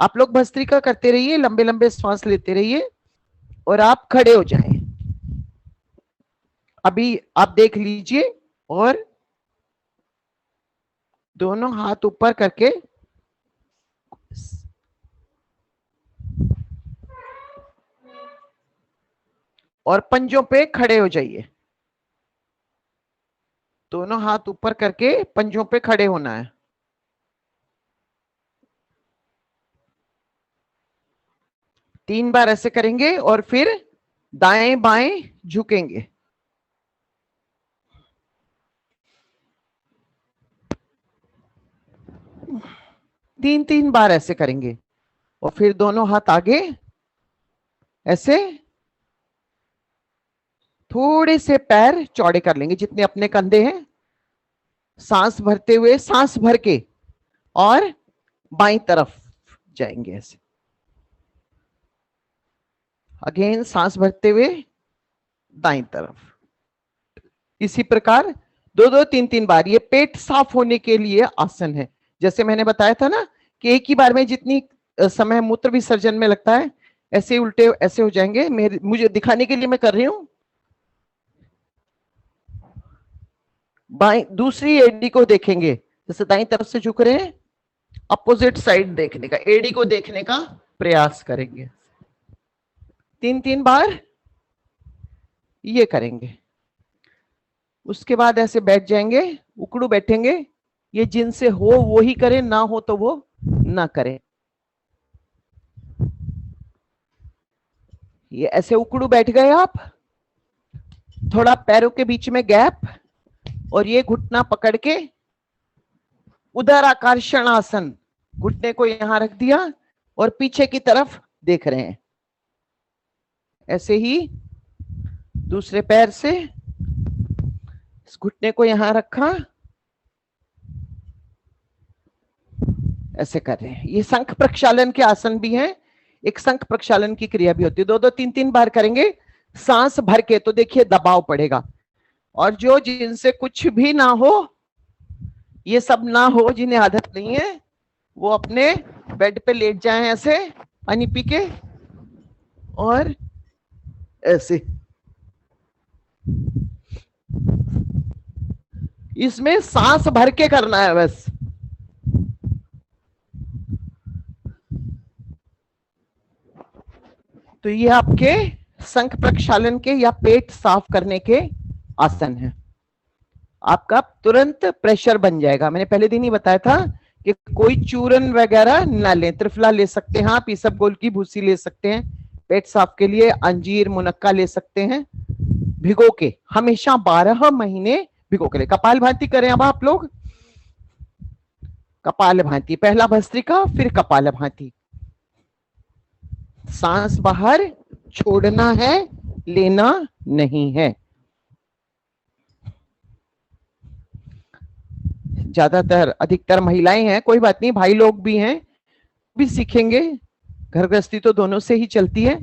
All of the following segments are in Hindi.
आप लोग भस्त्रिका करते रहिए, लंबे लंबे श्वास लेते रहिए और आप खड़े हो जाएं। अभी आप देख लीजिए और दोनों हाथ ऊपर करके और पंजों पे खड़े हो जाइए। दोनों हाथ ऊपर करके पंजों पे खड़े होना है। तीन बार ऐसे करेंगे और फिर दाएं बाएं झुकेंगे। तीन तीन बार ऐसे करेंगे और फिर दोनों हाथ आगे ऐसे, थोड़े से पैर चौड़े कर लेंगे जितने अपने कंधे हैं। सांस भरते हुए, सांस भर के और बाईं तरफ जाएंगे ऐसे। अगेन सांस भरते हुए दाईं तरफ। इसी प्रकार दो दो तीन तीन बार। ये पेट साफ होने के लिए आसन है। जैसे मैंने बताया था ना कि एक ही बार में जितनी समय मूत्र विसर्जन में लगता है, ऐसे उल्टे ऐसे हो जाएंगे। मुझे दिखाने के लिए मैं कर रही हूं। बाई दूसरी एडी को देखेंगे, जैसे दाईं तरफ से झुक रहे हैं, अपोजिट साइड देखने का, एडी को देखने का प्रयास करेंगे। तीन तीन बार ये करेंगे। उसके बाद ऐसे बैठ जाएंगे, उकड़ू बैठेंगे। ये जिनसे हो वो ही करें, ना हो तो वो ना करें। ये ऐसे उकड़ू बैठ गए आप, थोड़ा पैरों के बीच में गैप और ये घुटना पकड़ के उदर आकर्षण आसन, घुटने को यहां रख दिया और पीछे की तरफ देख रहे हैं। ऐसे ही दूसरे पैर से इस घुटने को यहां रखा, ऐसे कर रहे हैं। ये शंख प्रक्षालन के आसन भी हैं। एक शंख प्रक्षालन की क्रिया भी होती है। दो दो तीन तीन बार करेंगे सांस भर के, तो देखिए दबाव पड़ेगा। और जो जिनसे कुछ भी ना हो, ये सब ना हो, जिन्हें आदत नहीं है, वो अपने बेड पे लेट जाएं ऐसे पानी पी के और ऐसे। इसमें सांस भर के करना है बस। तो ये आपके शंख प्रक्षालन के या पेट साफ करने के आसन है। आपका तुरंत प्रेशर बन जाएगा। मैंने पहले दिन ही बताया था कि कोई चूरन वगैरह ना लें। त्रिफला ले सकते हैं आप, ईसबगोल की भूसी ले सकते हैं पेट साफ के लिए, अंजीर मुनक्का ले सकते हैं। भिगो के हमेशा 12 महीने भिगो के ले। कपाल भाती करें अब आप लोग। कपाल भाती, पहला भस्त्रिका फिर कपाल भाती। सांस बाहर छोड़ना है, लेना नहीं है। ज्यादातर अधिकतर महिलाएं हैं, कोई बात नहीं, भाई लोग भी हैं, भी सीखेंगे। घर गृहस्थी तो दोनों से ही चलती है।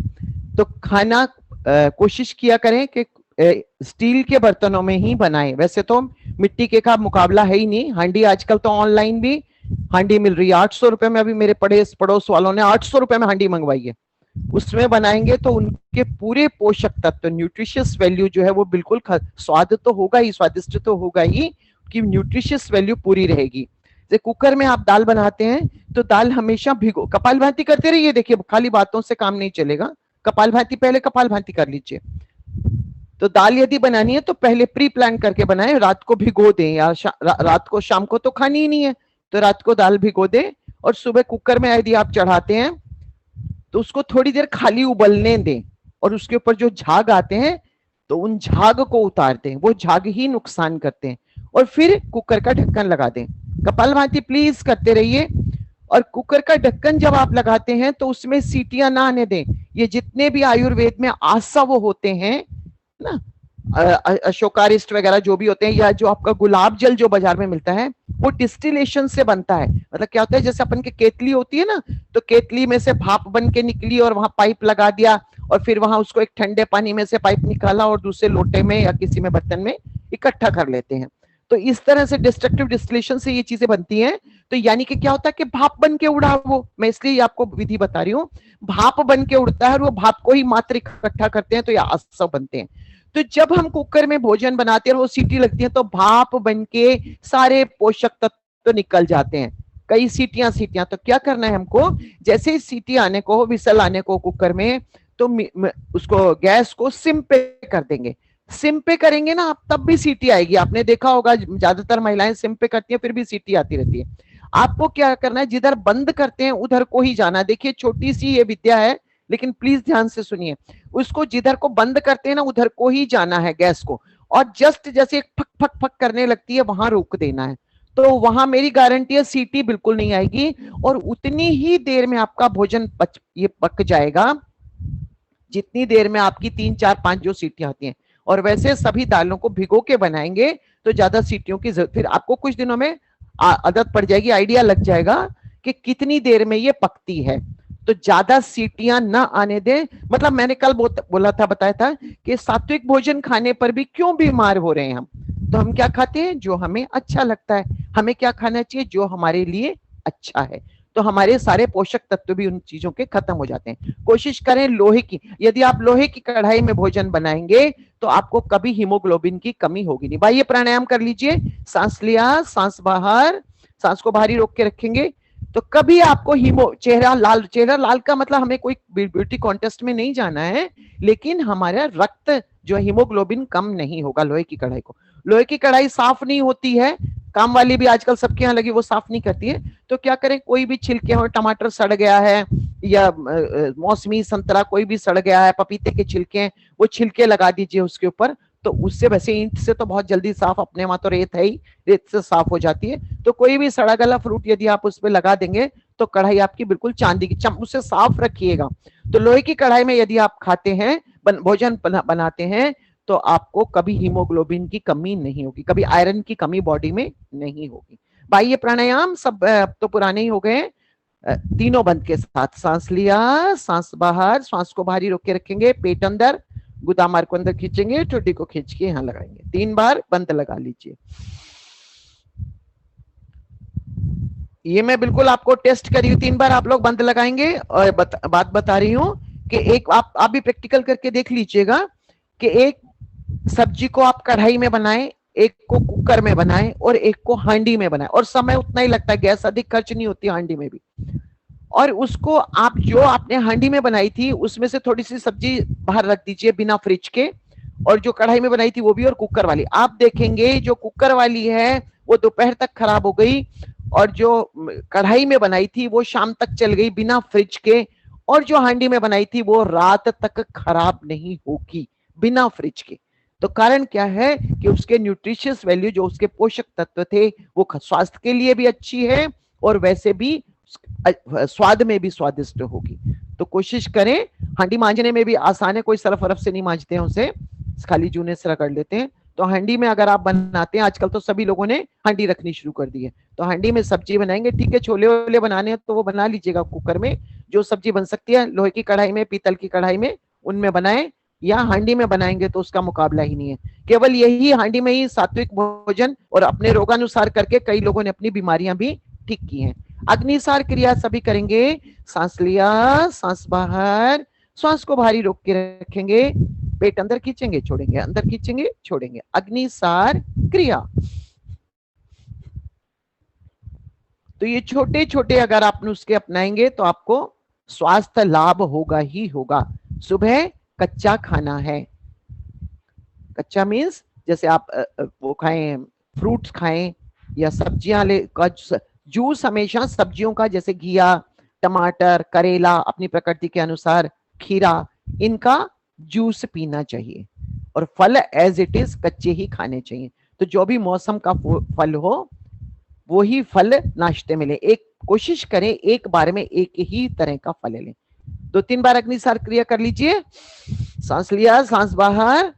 तो खाना कोशिश किया करें कि स्टील के बर्तनों में ही बनाएं। वैसे तो मिट्टी के का मुकाबला है ही नहीं। हांडी आजकल तो ऑनलाइन भी हांडी मिल रही है 800 रुपए में। अभी मेरे पड़ोस वालों ने 800 रुपए में हांडी मंगवाई है। उसमें बनाएंगे तो उनके पूरे पोषक तत्व, न्यूट्रिशियस वैल्यू जो है वो बिल्कुल, स्वाद तो होगा ही, स्वादिष्ट तो होगा ही, कि न्यूट्रिशियस वैल्यू पूरी रहेगी। जैसे कुकर में आप दाल बनाते हैं तो दाल हमेशा भिगो, कपालभाति करते रहिए। देखिए खाली बातों से काम नहीं चलेगा। कपालभाति, पहले कपालभाति कर लीजिए। तो दाल यदि बनानी है तो पहले प्री प्लान करके बनाएं, रात को भिगो दें, या रात को, शाम को तो खानी ही नहीं है तो रात को दाल भिगो दें और सुबह कुकर में यदि आप चढ़ाते हैं तो उसको थोड़ी देर खाली उबलने दें और उसके ऊपर जो झाग आते हैं तो उन झाग को उतार दें। वो झाग ही नुकसान करते हैं। और फिर कुकर का ढक्कन लगा दें। कपालभाति प्लीज करते रहिए। और कुकर का ढक्कन जब आप लगाते हैं तो उसमें सीटियां ना आने दें। ये जितने भी आयुर्वेद में आसव होते हैं ना, अशोकारिष्ट वगैरह जो भी होते हैं, या जो आपका गुलाब जल जो बाजार में मिलता है, वो डिस्टिलेशन से बनता है। मतलब क्या होता है, जैसे अपन के केतली होती है ना, तो केतली में से भाप बन के निकली और वहां पाइप लगा दिया और फिर वहां उसको एक ठंडे पानी में से पाइप निकाला और दूसरे लोटे में या किसी में बर्तन में इकट्ठा कर लेते हैं। तो इस तरह से डिस्ट्रक्टिव डिस्टिलेशन से ये चीजें बनती हैं। तो यानी कि क्या होता है कि भाप बन के उड़ा, वो मैं इसलिए आपको विधि बता रही हूँ, भाप बन के उड़ता है और वो भाप को ही मात्र इकट्ठा करते हैं तो ये आसव बनते हैं। तो जब हम कुकर में भोजन बनाते हैं और वो सीटी लगती है तो भाप बन के सारे पोषक तत्व तो निकल जाते हैं। कई सीटियां सीटियां तो क्या करना है हमको, जैसे ही सीटी आने को, विसल आने को कुकर में, तो उसको गैस को सिम पे कर देंगे। सिम पे करेंगे ना आप, तब भी सीटी आएगी। आपने देखा होगा ज्यादातर महिलाएं सिम पे करती हैं फिर भी सीटी आती रहती है। आपको क्या करना है, जिधर बंद करते हैं उधर को ही जाना। देखिए छोटी सी ये विद्या है लेकिन प्लीज ध्यान से सुनिए। उसको जिधर को बंद करते हैं ना उधर को ही जाना है गैस को, और जस्ट जैसे फक फक फक करने लगती है वहां रोक देना है। तो वहां मेरी गारंटी है सीटी बिल्कुल नहीं आएगी और उतनी ही देर में आपका भोजन ये पक जाएगा जितनी देर में आपकी 3 4 5 जो सीटियां आती हैं। और वैसे सभी दालों को भिगो के बनाएंगे तो ज्यादा सीटियों की जरूरत, फिर आपको कुछ दिनों में आदत पड़ जाएगी, आइडिया लग जाएगा कि कितनी देर में ये पकती है। तो ज्यादा सीटियां ना आने दें। मतलब मैंने कल बोला था, बताया था कि सात्विक भोजन खाने पर भी क्यों बीमार हो रहे हैं हम। तो हम क्या खाते हैं, जो हमें अच्छा लगता है। हमें क्या खाना चाहिए, जो हमारे लिए अच्छा है। तो हमारे सारे पोषक तत्व भी उन चीजों के खत्म हो जाते हैं। कोशिश करें लोहे की, यदि आप लोहे की कढ़ाई में भोजन बनाएंगे तो आपको कभी हीमोग्लोबिन की कमी होगी नहीं। भाई ये प्राणायाम कर लीजिए, सांस लिया, सांस बाहर, सांस को बाहरी रोक के रखेंगे तो कभी आपको चेहरा लाल का मतलब हमें कोई ब्यूटी कॉन्टेस्ट में नहीं जाना है, लेकिन हमारा रक्त जो हीमोग्लोबिन कम नहीं होगा। लोहे की कढ़ाई को, लोहे की कढ़ाई साफ नहीं होती है, काम वाली भी आजकल सबके यहाँ लगी, वो साफ नहीं करती है। तो क्या करें, कोई भी छिलके हो, टमाटर सड़ गया है या मौसमी संतरा कोई भी सड़ गया है, पपीते के छिलके हैं, वो छिलके लगा दीजिए उसके ऊपर। तो उससे, वैसे ईंट से तो बहुत जल्दी साफ, अपने वहां तो रेत है ही, रेत से साफ हो जाती है। तो कोई भी सड़ा गला फ्रूट यदि आप उस पर लगा देंगे तो कढ़ाई आपकी बिल्कुल चांदी की उससे साफ रखिएगा। तो लोहे की कढ़ाई में यदि आप खाते हैं, भोजन बनाते हैं, तो आपको कभी हीमोग्लोबिन की कमी नहीं होगी, कभी आयरन की कमी बॉडी में नहीं होगी। भाई ये प्राणायाम सब तो पुराने ही हो गए। तीनों बंद के साथ, सांस लिया, सांस बाहर, सांस को बाहरी रोक के रखेंगे, पेट अंदर, गुदामार को अंदर खींचेंगे, ठोडी को खींच के यहाँ लगाएंगे। 3 बार बंद लगा लीजिए। ये मैं बिल्कुल आपको टेस्ट करी हूँ, 3 बार आप लोग बंद लगाएंगे। और बात बता रही हूँ कि एक आप भी प्रैक्टिकल करके देख लीजिएगा कि एक सब्जी को आप कढ़ाई में बनाएं, एक को कुकर में बनाएं और एक को हांडी में बनाएं, और समय उतना ही लगता है, गैस अधिक खर्च नहीं होती हांडी में भी। और उसको आप जो आपने हांडी में बनाई थी उसमें से थोड़ी सी सब्जी बाहर रख दीजिए बिना फ्रिज के, और जो कढ़ाई में बनाई थी वो भी, और कुकर वाली। आप देखेंगे जो कुकर वाली है वो दोपहर तक खराब हो गई, और जो कढ़ाई में बनाई थी वो शाम तक चल गई बिना फ्रिज के, और जो हांडी में बनाई थी वो रात तक खराब नहीं होगी बिना फ्रिज के। तो कारण क्या है कि उसके न्यूट्रिशियस वैल्यू, जो उसके पोषक तत्व थे, वो स्वास्थ्य के लिए भी अच्छी है और वैसे भी स्वाद में भी स्वादिष्ट होगी। तो कोशिश करें, हांडी मांजने में भी आसान है, कोई सरफ वरफ से नहीं मांजते हैं उसे, खाली जूने से रगड़ लेते हैं। तो हांडी में अगर आप बनाते हैं, आजकल तो सभी लोगों ने हांडी रखनी शुरू कर दी है, तो हांडी में सब्जी बनाएंगे। ठीक है, छोले वोले बनाने हैं तो वो बना लीजिएगा कुकर में, जो सब्जी बन सकती है लोहे की कढ़ाई में, पीतल की कढ़ाई में, उनमें बनाएं, या हांडी में बनाएंगे तो उसका मुकाबला ही नहीं है। केवल यही हांडी में ही सात्विक भोजन और अपने रोगानुसार करके कई लोगों ने अपनी बीमारियां भी ठीक की हैं। अग्निसार क्रिया सभी करेंगे, सांस लिया, सांस बाहर, श्वास को भारी रोक के रखेंगे, पेट अंदर खींचेंगे छोड़ेंगे, अंदर खींचेंगे छोड़ेंगे। अग्निसार क्रिया। तो ये छोटे छोटे अगर आप नुस्खे अपनाएंगे तो आपको स्वास्थ्य लाभ होगा ही होगा। सुबह कच्चा खाना है, कच्चा मीन्स जैसे आप वो खाएं, फ्रूट्स खाएं या सब्जियां ले, जूस हमेशा सब्जियों का, जैसे घिया, टमाटर, करेला, अपनी प्रकृति के अनुसार खीरा, इनका जूस पीना चाहिए। और फल एज इट इज कच्चे ही खाने चाहिए। तो जो भी मौसम का फल हो वो ही फल नाश्ते में लें। एक कोशिश करें एक बार में एक ही तरह का फल लें। 2-3 बार अग्निसार क्रिया कर लीजिए, सांस लिया, सांस बाहर।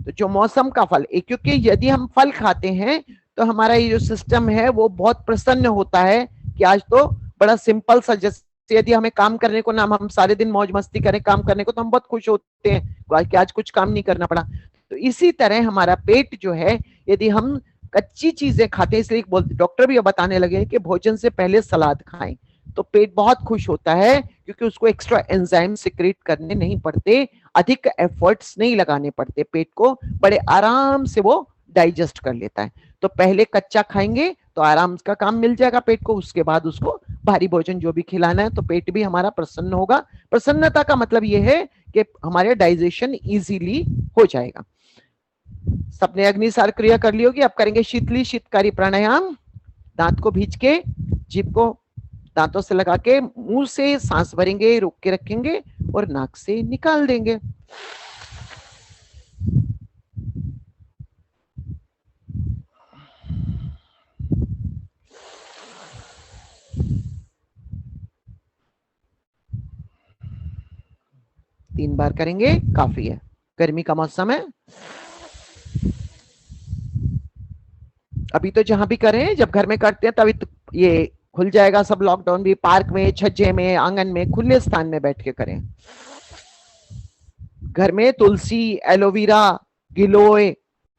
तो जो मौसम का फल, क्योंकि यदि हम फल खाते हैं तो हमारा ये जो सिस्टम है वो बहुत प्रसन्न होता है कि आज तो बड़ा सिंपल सा, जैसे यदि हमें काम करने को ना, हम सारे दिन मौज मस्ती करें काम करने को तो हम बहुत खुश होते हैं कि आज कुछ काम नहीं करना पड़ा। तो इसी तरह हमारा पेट जो है, यदि हम कच्ची चीजें खाते हैं, इसलिए डॉक्टर भी अब बताने लगे हैं कि भोजन से पहले सलाद खाएं, तो पेट बहुत खुश होता है, क्योंकि उसको एक्स्ट्रा एंजाइम सिक्रेट करने नहीं पड़ते, अधिक एफर्ट्स नहीं लगाने पड़ते, पेट को बड़े आराम से वो डाइजेस्ट कर लेता है। तो पहले कच्चा खाएंगे तो आराम का काम मिल जाएगा पेट को, उसके बाद उसको भारी भोजन जो भी खिलाना है, तो पेट भी हमारा प्रसन्न होगा। प्रसन्नता का मतलब ये है कि हमारे डाइजेशन इजीली हो जाएगा। सबने अग्निसार क्रिया कर ली होगी, अब करेंगे शीतली शीतकारी प्राणायाम। दांत को भींच के, जीभ को दांतों से लगा के मुंह से सांस भरेंगे, रोक के रखेंगे और नाक से निकाल देंगे। तीन बार करेंगे, काफी है, गर्मी का मौसम है। अभी तो जहां भी करें, जब घर में करते हैं तभी तो ये खुल जाएगा सब, लॉकडाउन भी, पार्क में, छज्जे में, आंगन में, खुले स्थान में बैठ के करें। घर में तुलसी, एलोवेरा, गिलोय,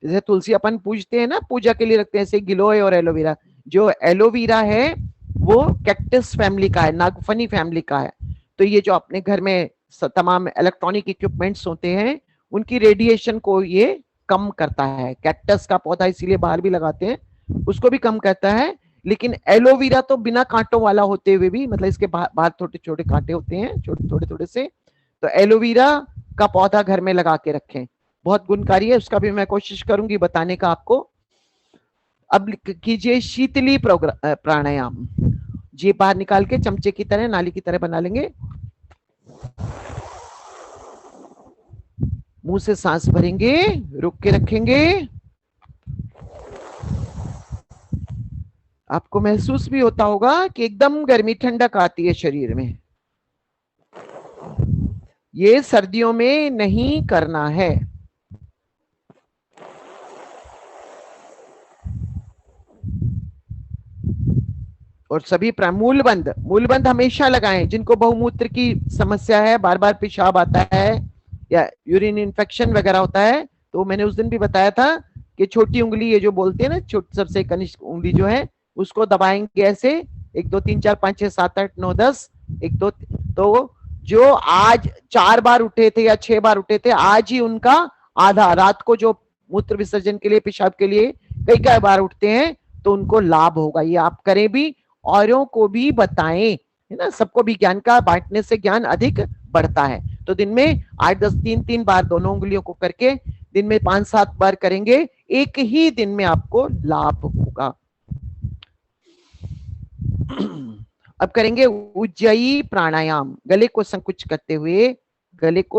जैसे तुलसी अपन पूजते हैं ना, पूजा के लिए रखते हैं, ऐसे गिलोय और एलोवेरा। जो एलोवेरा है वो कैक्टस फैमिली का है, नागफनी फैमिली का है। तो ये जो अपने घर में तमाम इलेक्ट्रॉनिक इक्विपमेंट्स होते हैं, उनकी रेडिएशन को ये कम करता है। कैक्टस का पौधा इसीलिए बाहर भी लगाते हैं, उसको भी कम करता है। लेकिन एलोवेरा तो बिना कांटों वाला होते हुए भी, मतलब इसके बाहर छोटे छोटे कांटे होते हैं, थोड़े थोड़े से, तो एलोवेरा का पौधा घर में लगा के रखें, बहुत गुणकारी है। उसका भी मैं कोशिश करूंगी बताने का आपको। अब कीजिए शीतली प्राणायाम। जीभ बाहर निकाल के चमचे की तरह, नाली की तरह बना लेंगे, मुंह से सांस भरेंगे, रुक के रखेंगे। आपको महसूस भी होता होगा कि एकदम गर्मी ठंडक आती है शरीर में। ये सर्दियों में नहीं करना है। और सभी मूलबंद हमेशा लगाएं। जिनको बहुमूत्र की समस्या है, बार बार पेशाब आता है या यूरिन इन्फेक्शन वगैरह होता है, तो मैंने उस दिन भी बताया था कि छोटी उंगली, ये जो बोलते हैं ना, सबसे कनिष्ठ उंगली जो है, उसको दबाएंगे ऐसे, 1 2 3 4 5 6 7 8 9 10, 1 2, तो जो आज 4 बार उठे थे या 6 बार उठे थे, आज ही उनका आधा, रात को जो मूत्र विसर्जन के लिए, पेशाब के लिए कई बार उठते हैं, तो उनको लाभ होगा। ये आप करें भी, औरों को भी बताएं, है ना। सबको भी ज्ञान का बांटने से ज्ञान अधिक बढ़ता है। तो दिन में 8 10 3 बार दोनों उंगलियों को करके दिन में 5 7 बार करेंगे, एक ही दिन में आपको लाभ होगा। अब करेंगे उज्जयी प्राणायाम। गले को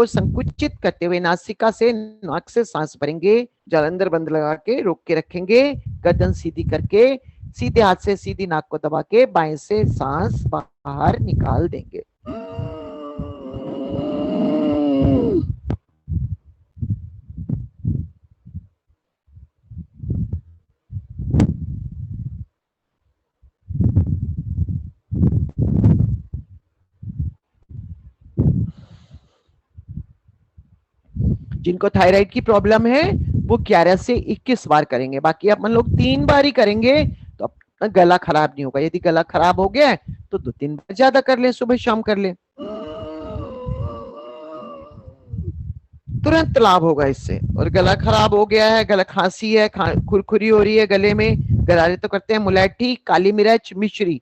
संकुचित करते हुए नासिका से, नाक से सांस भरेंगे, जालंधर बंद लगा के रोक के रखेंगे, गर्दन सीधी करके सीधे हाथ से सीधी नाक को दबा के बाएं से सांस बाहर निकाल देंगे। जिनको थायराइड की प्रॉब्लम है वो 11 से 21 बार करेंगे, बाकी अपन लोग 3 बार ही करेंगे, तो अपना गला खराब नहीं होगा। यदि गला खराब हो गया है तो 2-3 बार ज्यादा कर ले, सुबह शाम कर ले, तुरंत लाभ होगा इससे। और गला खराब हो गया है, गला खांसी है, खुरखुरी हो रही है गले में, गरारे तो करते हैं, मुलैठी, काली मिर्च, मिश्री,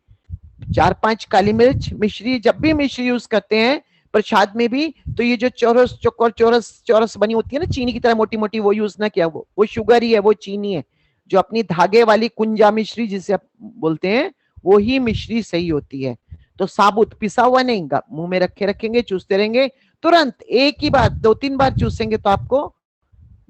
4-5 काली मिर्च, मिश्री, जब भी मिश्री यूज करते हैं प्रसाद में भी, तो ये जो चौरस बनी होती है ना, चीनी की तरह मोटी मोटी, वो यूज ना किया, वो शुगर ही है, वो चीनी है। जो अपनी धागे वाली कुंजा मिश्री जिसे आप बोलते हैं, वो ही मिश्री सही होती है। तो साबुत पिसा हुआ नहीं, मुंह में रखेंगे, चूसते रहेंगे, तुरंत एक ही बार 2-3 बार चूसेंगे तो आपको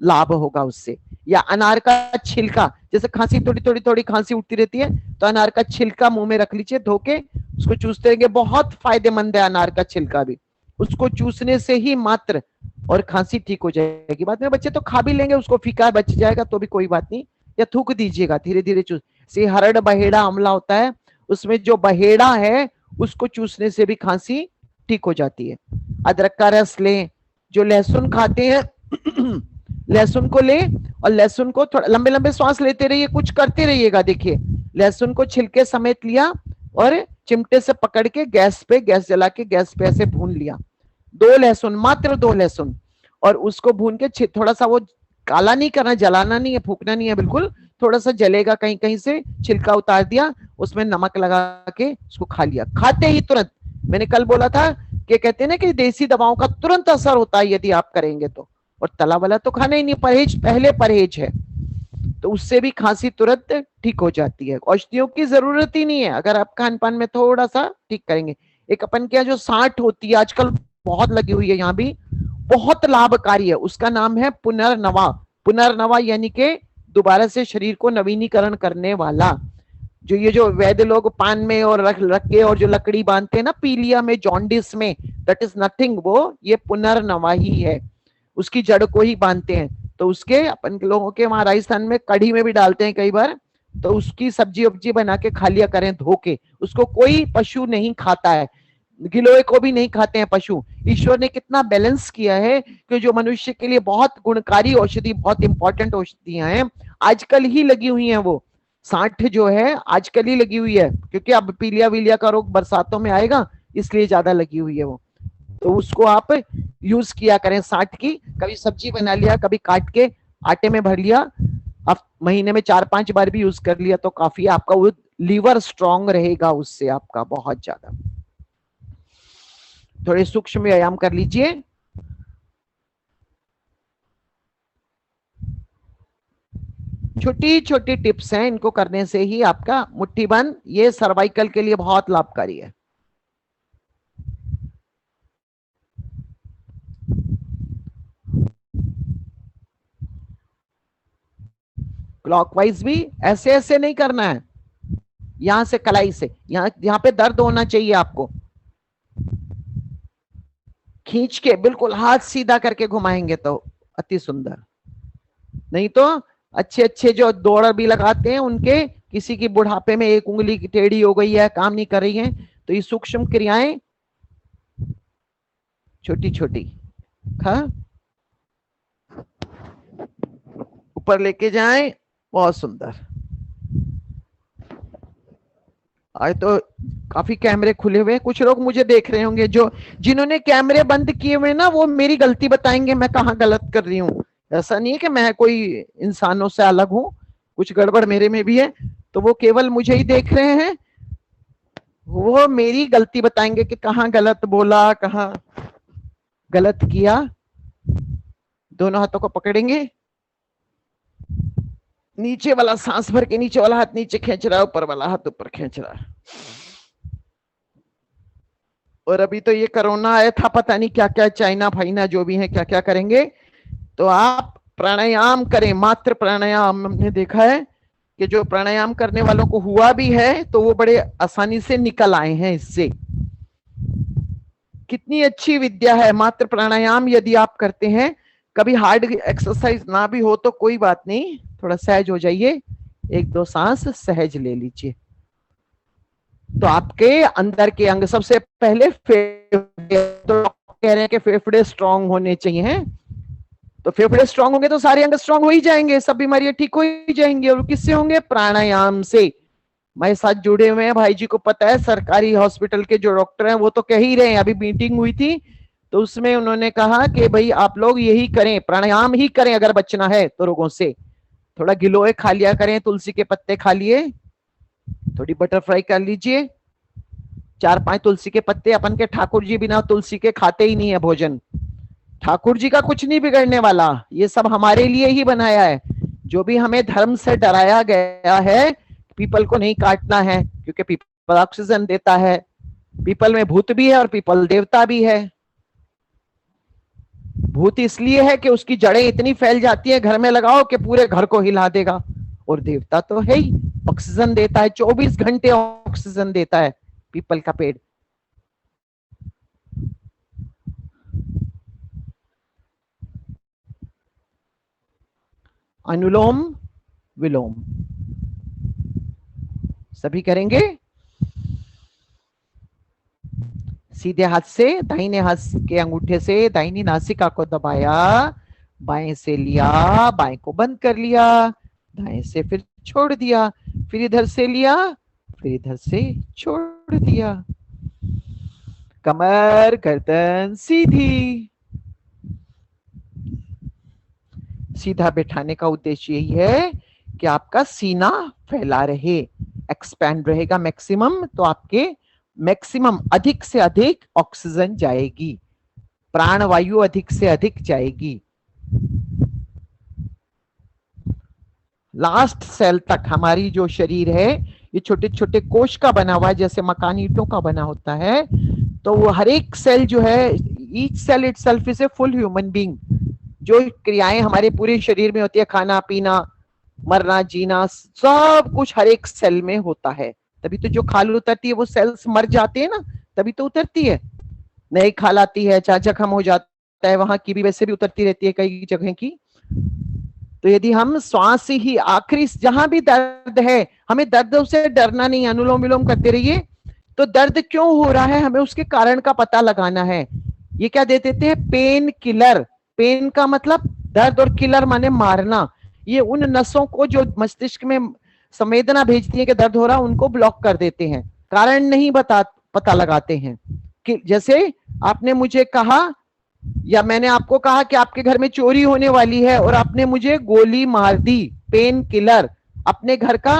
लाभ होगा उससे। या अनार का छिलका, जैसे खांसी, थोड़ी खांसी उठती रहती है, तो अनार का छिलका मुंह में रख लीजिए, धो के उसको चूसते रहेंगे, बहुत फायदेमंद है अनार का छिलका भी। उसको चूसने से ही मात्र और खांसी ठीक हो जाएगी। बाद में बच्चे तो खा भी लेंगे उसको, फीका बच जाएगा तो भी कोई बात नहीं, या थूक दीजिएगा, धीरे धीरे चूस। से हरड़ बहेड़ा आंवला होता है, उसमें जो बहेड़ा है उसको चूसने से भी खांसी ठीक हो जाती है। अदरक का रस लें। जो लहसुन खाते हैं लहसुन को ले और लहसुन को थोड़ा लंबे लंबे श्वास लेते रहिए, कुछ करते रहिएगा। देखिए लहसुन को छिलके समेत लिया और चिमटे से पकड़ के गैस जला के गैस पे ऐसे भून लिया। 2 लहसुन, मात्र 2 लहसुन, और उसको भून के थोड़ा सा वो काला नहीं करना, जलाना नहीं है, फूकना नहीं है, बिल्कुल थोड़ा सा जलेगा कहीं कहीं से, छिलका उतार दिया, उसमें नमक लगा के उसको खा लिया। खाते ही तुरंत, मैंने कल बोला था कि कहते हैं ना कि देसी दवाओं का तुरंत असर होता है यदि आप करेंगे तो, और तला वाला तो खाना ही नहीं, परहेज पहले परहेज है, तो उससे भी खांसी तुरंत ठीक हो जाती है। औषधियों की जरूरत ही नहीं है अगर आप खान पान में थोड़ा सा ठीक करेंगे। एक अपन क्या जो 60 होती है आजकल बहुत लगी हुई है यहाँ भी, बहुत लाभकारी है, उसका नाम है पुनर्नवा। पुनर्नवा यानी कि दोबारा से शरीर को नवीनीकरण करने वाला। जो वैद्य लोग पान में और रख रख के और जो लकड़ी बांधते हैं ना पीलिया में, जॉन्डिस में, दैट इज नथिंग, वो ये पुनर्नवा ही है, उसकी जड़ को ही बांधते हैं। तो उसके अपन के लोगों के वहां राजस्थान में कढ़ी में भी डालते हैं कई बार, तो उसकी सब्जी वब्जी बना के खा लिया करें धो के। उसको कोई पशु नहीं खाता है, गिलोय को भी नहीं खाते हैं पशु। ईश्वर ने कितना बैलेंस किया है कि जो मनुष्य के लिए बहुत गुणकारी औषधि, बहुत इंपॉर्टेंट औषधियां हैं, आजकल ही लगी हुई हैं। वो 60 जो है आजकल ही लगी हुई है, क्योंकि अब पीलिया वीलिया का रोग बरसातों में आएगा, इसलिए ज्यादा लगी हुई है वो। तो उसको आप यूज किया करें 60 की, कभी सब्जी बना लिया, कभी काट के आटे में भर लिया, अब महीने में 4-5 बार भी यूज कर लिया तो काफी आपका वो लीवर स्ट्रांग रहेगा उससे आपका बहुत ज्यादा। थोड़े सूक्ष्म व्यायाम कर लीजिए। छोटी छोटी टिप्स हैं, इनको करने से ही आपका मुट्ठी बंद, ये सर्वाइकल के लिए बहुत लाभकारी है। क्लॉकवाइज भी ऐसे ऐसे नहीं करना है, यहां से कलाई से, यहाँ पे दर्द होना चाहिए आपको, खींच के बिल्कुल हाथ सीधा करके घुमाएंगे तो अति सुंदर। नहीं तो अच्छे अच्छे जो दौड़ भी लगाते हैं उनके किसी की बुढ़ापे में एक उंगली की टेढ़ी हो गई है, काम नहीं कर रही है, तो ये सूक्ष्म क्रियाएं छोटी छोटी खा ऊपर लेके जाएं, बहुत सुंदर। आज तो काफी कैमरे खुले हुए हैं, कुछ लोग मुझे देख रहे होंगे, जो जिन्होंने कैमरे बंद किए हुए ना वो मेरी गलती बताएंगे, मैं कहाँ गलत कर रही हूँ। ऐसा नहीं है कि मैं कोई इंसानों से अलग हूँ, कुछ गड़बड़ मेरे में भी है, तो वो केवल मुझे ही देख रहे हैं, वो मेरी गलती बताएंगे कि कहाँ गलत बोला, कहाँ गलत किया। दोनों हाथों को पकड़ेंगे, नीचे वाला सांस भर के नीचे वाला हाथ नीचे खींच रहा है, ऊपर वाला हाथ ऊपर खींच रहा है। और अभी तो ये कोरोना आया था, पता नहीं क्या क्या चाइना फाइना जो भी है क्या क्या करेंगे, तो आप प्राणायाम करें, मात्र प्राणायाम। हमने देखा है कि जो प्राणायाम करने वालों को हुआ भी है तो वो बड़े आसानी से निकल आए हैं इससे। कितनी अच्छी विद्या है मात्र प्राणायाम, यदि आप करते हैं, कभी हार्ड एक्सरसाइज ना भी हो तो कोई बात नहीं, थोड़ा सहज हो जाइए, 1-2 सांस सहज ले लीजिए, तो आपके अंदर के अंग, सबसे पहले फेफड़े, तो कह रहे हैं कि फेफड़े स्ट्रांग होने चाहिए हैं, तो फेफड़े स्ट्रांग होंगे तो सारे अंग स्ट्रांग हो ही जाएंगे, सब बीमारियां ठीक हो ही जाएंगी। और किससे होंगे? प्राणायाम से। हमारे साथ जुड़े हुए हैं भाई जी को पता है, सरकारी हॉस्पिटल के जो डॉक्टर हैं वो तो कह ही रहे हैं, अभी मीटिंग हुई थी तो उसमें उन्होंने कहा कि भाई आप लोग यही करें, प्राणायाम ही करें अगर बचना है तो रोगों से। थोड़ा गिलोय खा लिया करें, तुलसी के पत्ते खा लिए, थोड़ी बटरफ्लाई कर लीजिए, 4-5 तुलसी के पत्ते। अपन के ठाकुर जी बिना तुलसी के खाते ही नहीं है भोजन, ठाकुर जी का कुछ नहीं बिगड़ने वाला, ये सब हमारे लिए ही बनाया है। जो भी हमें धर्म से डराया गया है, पीपल को नहीं काटना है क्योंकि पीपल ऑक्सीजन देता है, पीपल में भूत भी है और पीपल देवता भी है। भूत इसलिए है कि उसकी जड़ें इतनी फैल जाती है, घर में लगाओ कि पूरे घर को हिला देगा, और देवता तो है ही, ऑक्सीजन देता है, 24 घंटे ऑक्सीजन देता है पीपल का पेड़। अनुलोम विलोम सभी करेंगे। सीधे हाथ से दाहिने हाथ के अंगूठे से दाहिनी नासिका को दबाया, बाएं से लिया, बाएं को बंद कर लिया, दाएं से फिर छोड़ दिया, फिर इधर से लिया, फिर इधर से छोड़ दिया। कमर गर्दन सीधी। सीधा बैठाने का उद्देश्य यही है कि आपका सीना फैला रहे, एक्सपैंड रहेगा मैक्सिमम, तो आपके मैक्सिमम अधिक से अधिक ऑक्सीजन जाएगी, प्राण वायु अधिक से अधिक जाएगी। लास्ट सेल तक हमारी जो शरीर है ये छोटे छोटे कोश का बना हुआ है, जैसे मकान ईंटों का बना होता है। तो वो हर एक सेल जो है, each cell itself is a full human being. जो क्रियाएं हमारे पूरे शरीर में होती है, खाना पीना, मरना जीना, सब कुछ हर एक सेल में होता है। तभी तो जो खाल उतरती है वो सेल्स मर जाते हैं ना, तभी तो उतरती है। नई खाल आती है, चाहे जख्म हो जाता है, वहां की भी वैसे भी उतरती रहती है कई जगह की। तो यदि हम श्वास ही आखिरी, जहां भी दर्द है, हमें दर्द से डरना नहीं, अनुलोम विलोम करते रहिए। तो दर्द क्यों हो रहा है, हमें उसके कारण का पता लगाना है। ये क्या दे देते हैं, पेन किलर। पेन का मतलब दर्द, और किलर माने मारना। ये उन नसों को जो मस्तिष्क में संवेदना भेजती है कि दर्द हो रहा, उनको ब्लॉक कर देते हैं, कारण नहीं पता लगाते हैं। कि जैसे आपने मुझे कहा, या मैंने आपको कहा कि आपके घर में चोरी होने वाली है और आपने मुझे गोली मार दी, पेन किलर। अपने घर का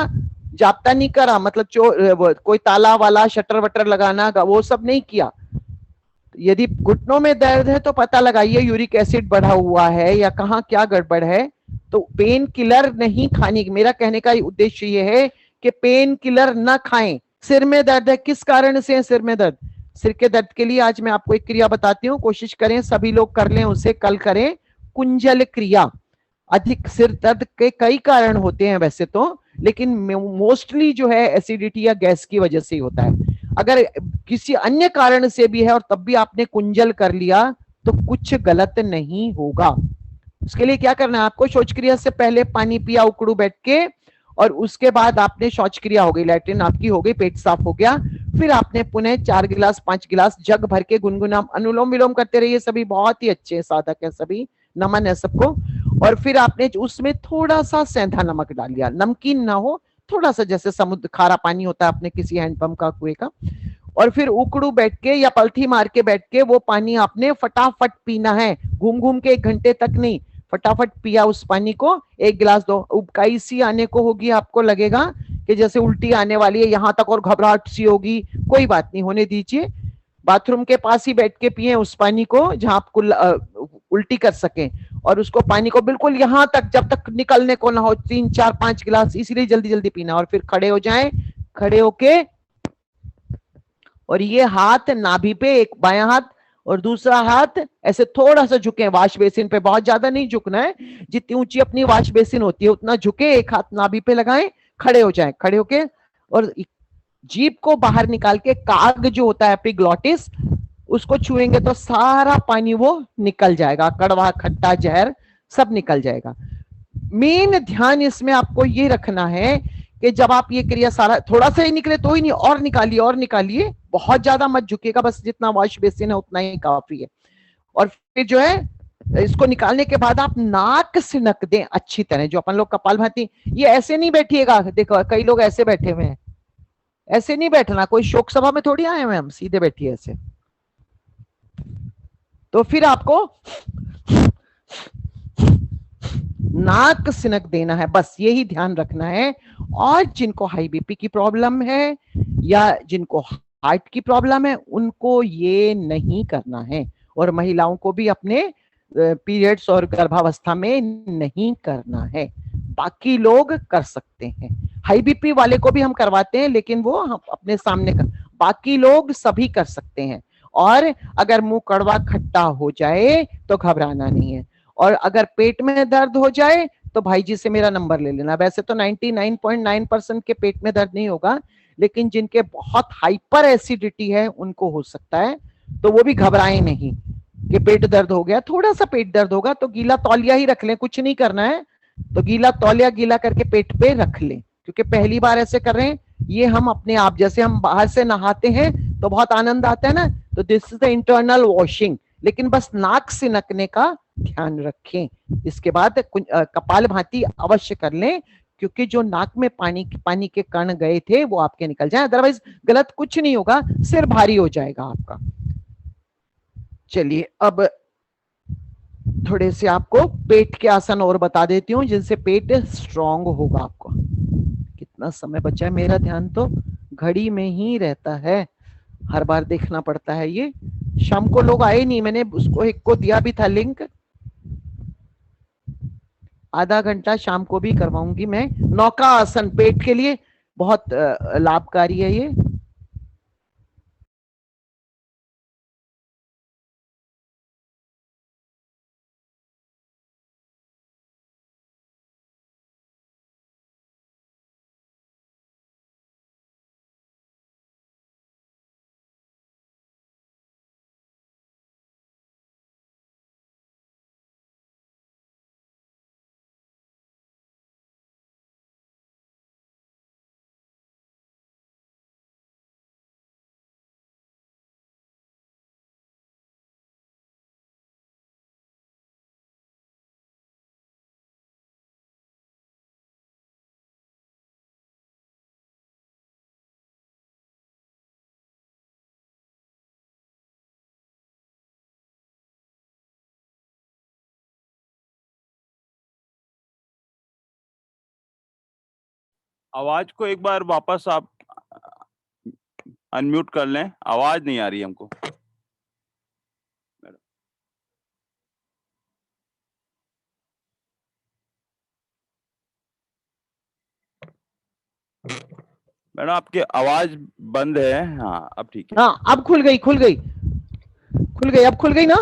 जाप्ता नहीं करा, मतलब कोई ताला वाला शटर वटर लगाना, वो सब नहीं किया। यदि घुटनों में दर्द है तो पता लगाइए यूरिक एसिड बढ़ा हुआ है या कहाँ क्या गड़बड़ है। तो पेन किलर नहीं खानी। मेरा कहने का उद्देश्य ये है कि पेन किलर ना खाएं। सिर में दर्द है, किस कारण से है सिर में दर्द? सिर के दर्द के लिए आज मैं आपको एक क्रिया बताती हूँ, कोशिश करें सभी लोग कर लें उसे, कल करें। कुंजल क्रिया। अधिक सिर दर्द के कई कारण होते हैं वैसे तो, लेकिन मोस्टली जो है एसिडिटी या गैस की वजह से ही होता है। अगर किसी अन्य कारण से भी है और तब भी आपने कुंजल कर लिया तो कुछ गलत नहीं होगा। उसके लिए क्या करना है आपको, शौच क्रिया से पहले पानी पिया उकड़ू बैठ के, और उसके बाद आपने शौच क्रिया हो गई, लैट्रिन आपकी हो गई, पेट साफ हो गया, फिर आपने पुनः 4 गिलास 5 गिलास जग भर के गुनगुना अनुलोम विलोम करते रहिए। सभी बहुत ही अच्छे साधक है, सभी नमन है सबको। और फिर आपने उसमें थोड़ा सा सेंधा नमक डाल लिया, नमकीन ना हो, थोड़ा सा, जैसे समुद्र खारा पानी होता है अपने किसी हैंडपंप का, कुएं का। और फिर उकड़ू बैठ के या पलथी मार के बैठ के वो पानी आपने फटाफट पीना है, घूम घूम के 1 घंटे तक नहीं, फटाफट पिया उस पानी को। 1 गिलास दो, उबकाई सी आने को होगी, आपको लगेगा कि जैसे उल्टी आने वाली है, यहां तक और घबराहट सी होगी, कोई बात नहीं, होने दीजिए। बाथरूम के पास ही बैठ के पिए उस पानी को जहां आपको उल्टी कर सके, और उसको पानी को बिल्कुल यहां तक, जब तक निकलने को ना हो, 3 4 5 गिलास, इसीलिए जल्दी जल्दी पीना। और फिर खड़े हो जाएं, खड़े होके, और ये हाथ नाभि पे, एक बायां हाथ और दूसरा हाथ ऐसे थोड़ा सा झुके वॉश बेसिन पे, बहुत ज्यादा नहीं झुकना है, जितनी ऊंची अपनी वॉश बेसिन होती है उतना झुके, एक हाथ नाभि पे लगाएं, खड़े हो जाएं। खड़े होके और जीभ को बाहर निकाल के, काग जो होता है एपिग्लॉटिस, उसको छुएंगे तो सारा पानी वो निकल जाएगा, कड़वा खट्टा जहर सब निकल जाएगा। मेन ध्यान इसमें आपको ये रखना है कि जब आप ये क्रिया, सारा थोड़ा सा ही निकले तो ही नहीं, और निकालिए और निकालिए, बहुत ज्यादा मत झुकेगा, बस जितना वॉश बेसिन है उतना ही काफी है। और फिर जो है इसको निकालने के बाद आप नाक से नक दें अच्छी तरह, जो अपन लोग कपालभाति, ये ऐसे नहीं बैठिएगा। देखो कई लोग ऐसे बैठे हुए हैं, ऐसे नहीं बैठना, कोई शोक सभा में थोड़ी आए हुए हम, सीधे बैठिए ऐसे। तो फिर आपको नाक सिनक देना है, बस यही ध्यान रखना है। और जिनको हाई बीपी की प्रॉब्लम है या जिनको हार्ट की प्रॉब्लम है उनको ये नहीं करना है, और महिलाओं को भी अपने पीरियड्स और गर्भावस्था में नहीं करना है। बाकी लोग कर सकते हैं, हाई बीपी वाले को भी हम करवाते हैं, लेकिन वो हम अपने सामने कर, बाकी लोग सभी कर सकते हैं। और अगर मुंह कड़वा खट्टा हो जाए तो घबराना नहीं है, और अगर पेट में दर्द हो जाए तो भाई जी से मेरा नंबर ले लेना। वैसे तो 99.9% के पेट में दर्द नहीं होगा, लेकिन जिनके बहुत हाइपर एसिडिटी है उनको हो सकता है, तो वो भी घबराएं नहीं कि पेट दर्द हो गया। थोड़ा सा पेट दर्द होगा तो गीला तौलिया ही रख लें, कुछ नहीं करना है, तो गीला तौलिया गीला करके पेट पे रख लें, क्योंकि पहली बार ऐसे कर रहे हैं। ये हम अपने आप, जैसे हम बाहर से नहाते हैं तो बहुत आनंद आता है ना, तो this is the internal washing, लेकिन बस नाक से नकने का ध्यान रखें। इसके बाद कपाल भाती अवश्य कर लें, क्योंकि जो नाक में पानी के कण गए थे वो आपके निकल जाए, अदरवाइज गलत कुछ नहीं होगा, सिर भारी हो जाएगा आपका। चलिए अब थोड़े से आपको पेट के आसन और बता देती हूँ, जिनसे पेट स्ट्रांग होगा आपको। कितना समय बचा है, मेरा ध्यान तो घड़ी में ही रहता है, हर बार देखना पड़ता है। ये शाम को लोग आए नहीं, मैंने उसको एक को दिया भी था लिंक, आधा घंटा शाम को भी करवाऊंगी मैं। नौका आसन पेट के लिए बहुत लाभकारी है ये। आवाज को एक बार वापस आप अनम्यूट कर लें, आवाज नहीं आ रही हमको। मैडम आपकी आवाज बंद है। हाँ अब ठीक है। हाँ अब खुल गई, खुल गई, खुल गई, अब खुल गई ना।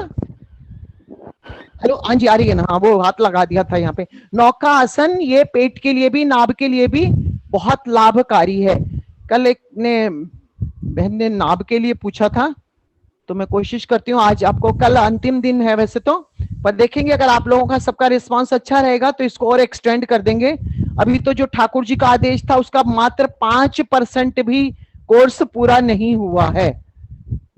हेलो, हाँ जी आ रही है ना। हाँ वो हाथ लगा दिया था यहाँ पे। नौका आसन ये पेट के लिए भी, नाभ के लिए भी बहुत लाभकारी है। कल एक ने बहन ने नाभ के लिए पूछा था, तो मैं कोशिश करती हूँ आज आपको, कल अंतिम दिन है वैसे तो, पर देखेंगे अगर आप लोगों का सबका रिस्पांस अच्छा रहेगा तो इसको और एक्सटेंड कर देंगे। अभी तो जो ठाकुर जी का आदेश था उसका मात्र 5% भी कोर्स पूरा नहीं हुआ है।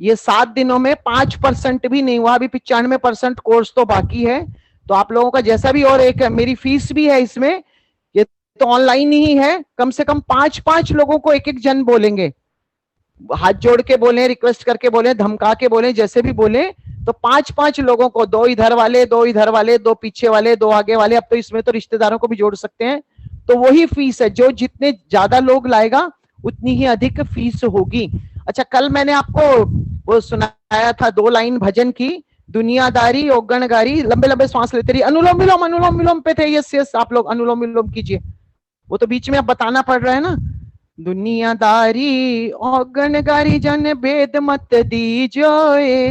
ये 7 दिनों में 5% भी नहीं हुआ, अभी 95% कोर्स तो बाकी है। तो आप लोगों का जैसा भी, और एक मेरी फीस भी है इसमें, ये तो ऑनलाइन ही है, कम से कम 5-5 लोगों को एक एक जन बोलेंगे, हाथ जोड़ के बोले, रिक्वेस्ट करके बोले, धमका के बोले, जैसे भी बोले, तो 5-5 लोगों को, 2 इधर वाले, 2 इधर वाले, 2 पीछे वाले, 2 आगे वाले, अब तो इसमें तो रिश्तेदारों को भी जोड़ सकते हैं। तो वही फीस है, जो जितने ज्यादा लोग लाएगा उतनी ही अधिक फीस होगी। अच्छा, कल मैंने आपको वो सुनाया था 2 लाइन भजन की, दुनियादारी औगणगारी, लंबे लंबे श्वास लेते रहिए, अनुलोम विलोम, अनुलोम विलोम पे थे। यस यस, आप लोग अनुलोम विलोम कीजिए, वो तो बीच में अब बताना पड़ रहा है ना। दुनियादारी औगणगारी जन भेद मत दीजोए,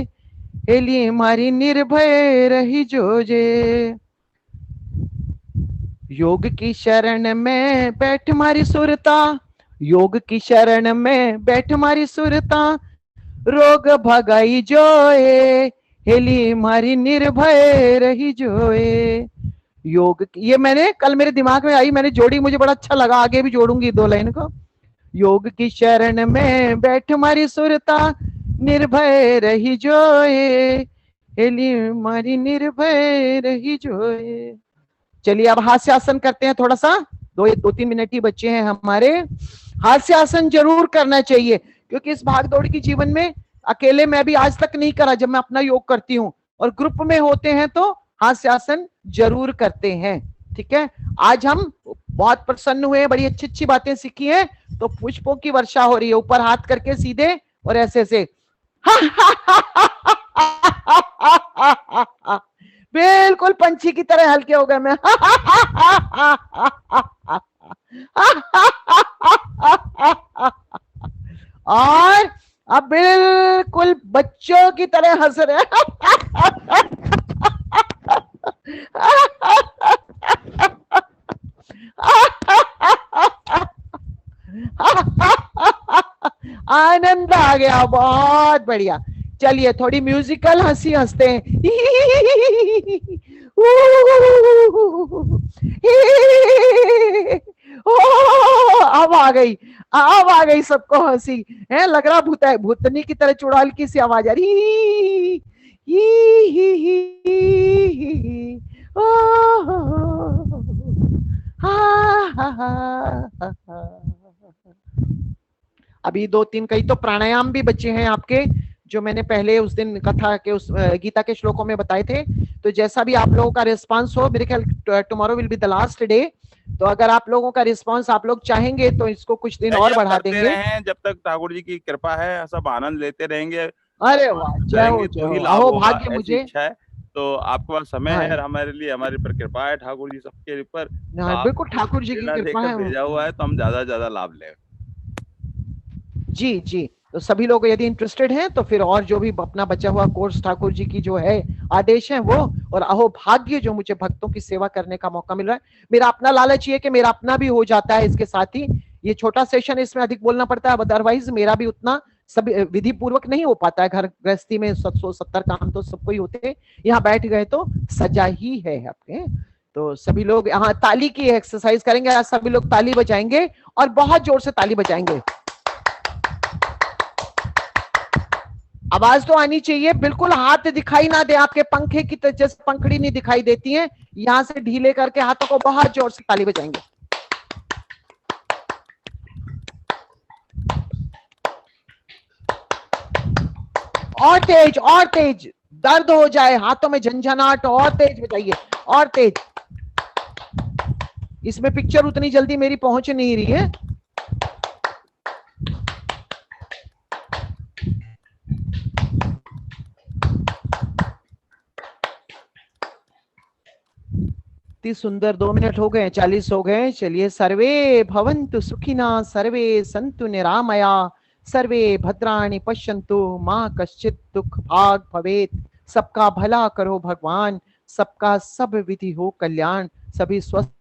हेली मारी निर्भय रही जोजे, योग की शरण में बैठ मारी सुरता, योग की शरण में बैठ मारी सुरता, रोग भगाई जोए, हेली मारी निर्भय रही जोए। योग, ये मैंने कल मेरे दिमाग में आई, मैंने जोड़ी, मुझे बड़ा अच्छा लगा, आगे भी जोड़ूंगी 2 लाइन को। योग की शरण में बैठ मारी सुरता, निर्भय रही जोए, हेली मारी निर्भय रही जोए। चलिए अब हास्यासन करते हैं थोड़ा सा, 2-3 मिनट ही बचे हैं हमारे। हास्यासन जरूर करना चाहिए, क्योंकि इस भागदौड़ की जीवन में अकेले मैं भी आज तक नहीं करा, जब मैं अपना योग करती हूँ, और ग्रुप में होते हैं तो हास्यासन जरूर करते हैं। ठीक है, आज हम बहुत प्रसन्न हुए, बड़ी अच्छी अच्छी बातें सीखी हैं, तो पुष्पों की वर्षा हो रही है, ऊपर हाथ करके सीधे और ऐसे ऐसे बिल्कुल पंछी की तरह हल्के हो गए मैं। और अब बिल्कुल बच्चों की तरह हंस रहे। आनंद आ गया, बहुत बढ़िया। चलिए थोड़ी म्यूजिकल हंसी हंसते हैं। अब आ गई, अब आ गई सबको हंसी है, लग रहा भूतनी की तरह चुड़ैल की सी आवाज आ रही। अभी 2-3 कई तो प्राणायाम भी बच्चे हैं आपके, जो मैंने पहले उस दिन कथा के उस गीता के श्लोकों में बताए थे। तो जैसा भी आप लोगों का रिस्पांस हो, मेरे ख्याल tomorrow will be the last day, तो अगर आप लोगों का रिस्पांस आप लोग चाहेंगे तो इसको कुछ दिन और अब बढ़ा करते देंगे। रहें जब तक ठाकुर जी की कृपा है, सब आनंद लेते रहेंगे, अरे वाह, करेंगे जय तो ही हो, लाभ अहो होगा, भाग्य ऐसी मुझे। इच्छा है। तो आपके पास समय हाँ है, हमारे लिए हमारे पर कृपा है ठाकुर जी सबके ऊपर, तो हाँ, बिल्कुल आपने ठाकुर जी की प्रेरणा कृपा देकर है। भेजा हुआ है, तो हम ज्यादा से ज्यादा लाभ लें। जी जी, तो सभी लोग यदि इंटरेस्टेड हैं तो फिर और जो भी अपना बचा हुआ कोर्स ठाकुर जी की जो है आदेश है वो, और अहो भाग्य जो मुझे भक्तों की सेवा करने का मौका मिल रहा है। मेरा अपना लालच ये कि मेरा अपना भी हो जाता है इसके साथ ही, ये छोटा सेशन इसमें अधिक बोलना पड़ता है, अदरवाइज मेरा भी उतना सब विधि पूर्वक नहीं हो पाता है। घर गृहस्थी में 770 काम तो सबको ही होते हैं, यहाँ बैठ गए तो सजा ही है आपके। तो सभी लोग यहाँ ताली की एक्सरसाइज करेंगे, आज सभी लोग ताली बजाएंगे और बहुत जोर से ताली बजाएंगे। आवाज तो आनी चाहिए, बिल्कुल हाथ दिखाई ना दे, आपके पंखे की जैसे पंखड़ी नहीं दिखाई देती है, यहां से ढीले करके हाथों को बहुत जोर से ताली बजाएंगे। और तेज, दर्द हो जाए हाथों में झंझनाट, और तेज बजाइए, और तेज। इसमें पिक्चर उतनी जल्दी मेरी पहुंच नहीं रही है। इतनी सुंदर, 2 मिनट हो गए, 40 हो गए। चलिए, सर्वे भवन्तु सुखिना, सर्वे सन्तु निरामया, सर्वे भद्राणि पश्यन्तु, माँ कश्चित दुख भाग भवेत। सबका भला करो भगवान, सबका सब विधि हो कल्याण, सभी स्वस्थ